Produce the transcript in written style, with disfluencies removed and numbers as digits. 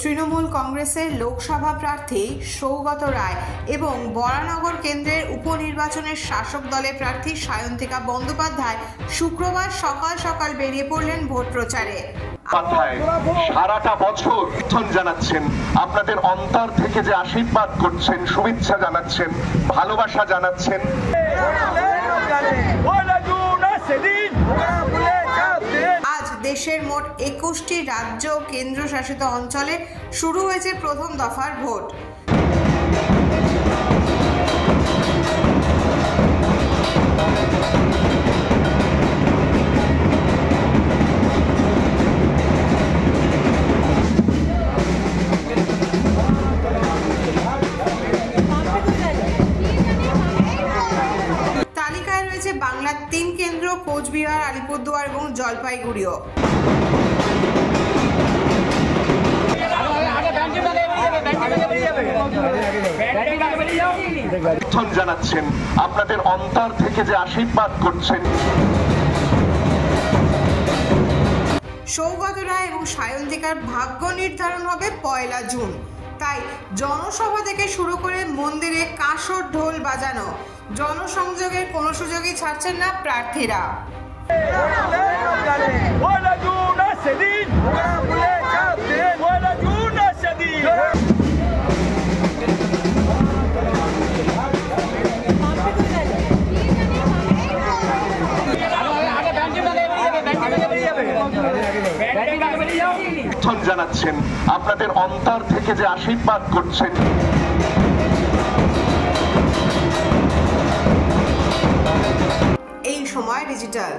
তৃণমূল কংগ্রেসের লোকসভা প্রার্থী সৌগত রায় এবং বরানগর কেন্দ্রের উপনির্বাচনের শাসক দলের প্রার্থী সায়ন্তিকা বন্দ্যোপাধ্যায় শুক্রবার সকাল সকাল বেরিয়ে পড়লেন ভোট প্রচারে। সারাটা বছর জানাচ্ছেন, আপনাদের অন্তর থেকে যে আশীর্বাদ করছেন, শুভেচ্ছা জানাচ্ছেন, ভালোবাসা জানাচ্ছেন। আজ দেশের মোট 21টি রাজ্য ও কেন্দ্রশাসিত অঞ্চলে শুরু হয়েছে প্রথম দফার ভোট। তালিকায় রয়েছে বাংলার 3 কেন্দ্র, কোচবিহার, আলিপুরদুয়ার এবং জলপাইগুড়িও। জানাচ্ছেন, আপনাদের অন্তর থেকে যে আশীর্বাদ করছেন। সৌগত রায় এবং সায়ন্তিকার ভাগ্য নির্ধারণ হবে 1 জুন। তাই জনসভা থেকে শুরু করে মন্দিরে কাঁসর ঢোল বাজানো, জনসংযোগের কোনো সুযোগই ছাড়ছেন না প্রার্থীরা। জানাচ্ছেন, আপনাদের অন্তর থেকে যে আশীর্বাদ করছেন। এই সময় ডিজিটাল।